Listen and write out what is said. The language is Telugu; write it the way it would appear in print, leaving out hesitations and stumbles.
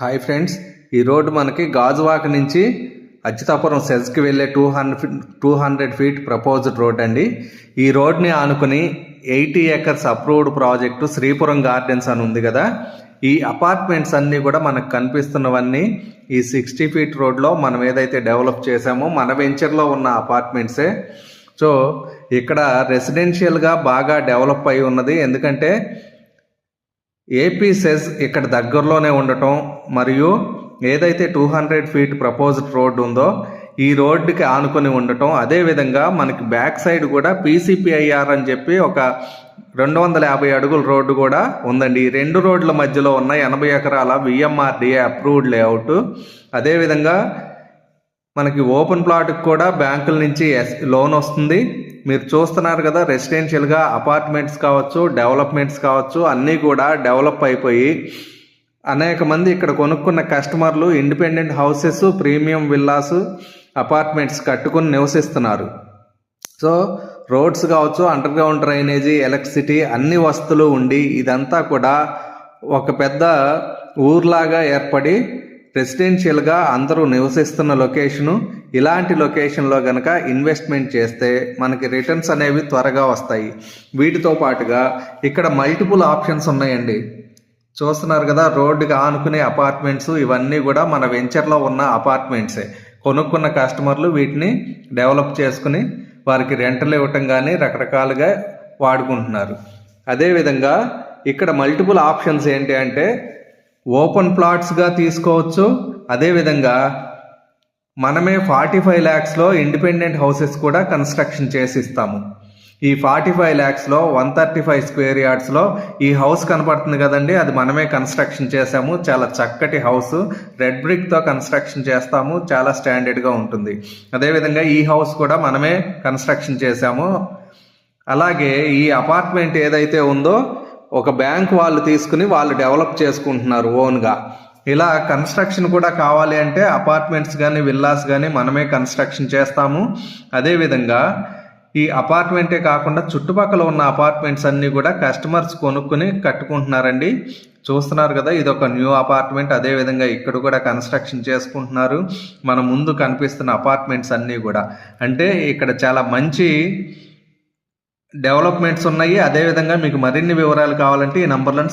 హాయ్ ఫ్రెండ్స్, ఈ రోడ్డు మనకి గాజువాక నుంచి అచ్యుతాపురం సెజ్కి వెళ్ళే 200 ఫీట్ ప్రపోజ్డ్ రోడ్ అండి. ఈ రోడ్ని ఆనుకుని 80 acres approved project Sripuram gardens అని ఉంది కదా. ఈ అపార్ట్మెంట్స్ అన్నీ కూడా మనకు కనిపిస్తున్నవన్నీ ఈ 60 ఫీట్ రోడ్లో మనం ఏదైతే డెవలప్ చేసామో మన వెంచర్లో ఉన్న అపార్ట్మెంట్సే. సో ఇక్కడ రెసిడెన్షియల్గా బాగా డెవలప్ అయి ఉన్నది. ఎందుకంటే ఏపీ సెజ్ ఇక్కడ దగ్గరలోనే ఉండటం, మరియు ఏదైతే 200 ఫీట్ ప్రపోజ్డ్ రోడ్డు ఉందో ఈ రోడ్డుకి ఆనుకొని ఉండటం, అదేవిధంగా మనకి బ్యాక్ సైడ్ కూడా పీసీపీఐఆర్ అని చెప్పి ఒక 250 అడుగుల రోడ్డు కూడా ఉందండి. ఈ రెండు రోడ్ల మధ్యలో ఉన్న 80 ఎకరాల విఎంఆర్డిఏ అప్రూవ్డ్ లేఅవుట్. అదేవిధంగా మనకి ఓపెన్ ప్లాట్కి కూడా బ్యాంకుల నుంచి లోన్ వస్తుంది. మీరు చూస్తున్నారు కదా, రెసిడెన్షియల్గా అపార్ట్మెంట్స్ కావచ్చు, డెవలప్మెంట్స్ కావచ్చు, అన్నీ కూడా డెవలప్ అయిపోయి అనేక మంది ఇక్కడ కొనుక్కున్న కస్టమర్లు independent houses, premium villas, apartments కట్టుకుని నివసిస్తున్నారు. సో రోడ్స్ కావచ్చు, అండర్ గ్రౌండ్ డ్రైనేజీ, ఎలక్ట్రిసిటీ అన్ని వస్తువులు ఉండి ఇదంతా కూడా ఒక పెద్ద ఊర్లాగా ఏర్పడి రెసిడెన్షియల్గా అందరూ నివసిస్తున్న లొకేషను. ఇలాంటి లొకేషన్లో కనుక ఇన్వెస్ట్మెంట్ చేస్తే మనకి రిటర్న్స్ అనేవి త్వరగా వస్తాయి. వీటితో పాటుగా ఇక్కడ మల్టిపుల్ ఆప్షన్స్ ఉన్నాయండి. చూస్తున్నారు కదా, రోడ్డుకి ఆనుకునే అపార్ట్మెంట్స్ ఇవన్నీ కూడా మన వెంచర్లో ఉన్న అపార్ట్మెంట్సే. కొనుక్కున్న కస్టమర్లు వీటిని డెవలప్ చేసుకుని వారికి రెంటలు ఇవ్వటం కానీ రకరకాలుగా వాడుకుంటున్నారు. అదేవిధంగా ఇక్కడ మల్టిపుల్ ఆప్షన్స్ ఏంటి అంటే ఓపెన్ ప్లాట్స్గా తీసుకోవచ్చు. అదేవిధంగా మనమే 45 lakhsలో ఇండిపెండెంట్ హౌసెస్ కూడా కన్స్ట్రక్షన్ చేసి ఇస్తాము. ఈ 45 lakhsలో 135 స్క్వేర్ యార్డ్స్లో ఈ హౌస్ కనపడుతుంది కదండి, అది మనమే కన్స్ట్రక్షన్ చేసాము. చాలా చక్కటి హౌస్, రెడ్ బ్రిక్తో కన్స్ట్రక్షన్ చేస్తాము, చాలా స్టాండర్డ్గా ఉంటుంది. అదేవిధంగా ఈ హౌస్ కూడా మనమే కన్స్ట్రక్షన్ చేసాము. అలాగే ఈ అపార్ట్మెంట్ ఏదైతే ఉందో ఒక బ్యాంక్ వాళ్ళు తీసుకుని వాళ్ళు డెవలప్ చేసుకుంటున్నారు ఓన్గా. ఇలా కన్స్ట్రక్షన్ కూడా కావాలి అంటే అపార్ట్మెంట్స్ కానీ విల్లాస్ కానీ మనమే కన్స్ట్రక్షన్ చేస్తాము. అదేవిధంగా ఈ అపార్ట్మెంటే కాకుండా చుట్టుపక్కల ఉన్న అపార్ట్మెంట్స్ అన్నీ కూడా కస్టమర్స్ కొనుక్కుని కట్టుకుంటున్నారండి. చూస్తున్నారు కదా, ఇది ఒక న్యూ అపార్ట్మెంట్. అదేవిధంగా ఇక్కడ కూడా కన్స్ట్రక్షన్ చేసుకుంటున్నారు. మన ముందు కనిపిస్తున్న అపార్ట్మెంట్స్ అన్నీ కూడా అంటే ఇక్కడ చాలా మంచి డెవలప్మెంట్స్ ఉన్నాయి. అదేవిధంగా మీకు మరిన్ని వివరాలు కావాలంటే ఈ నంబర్లను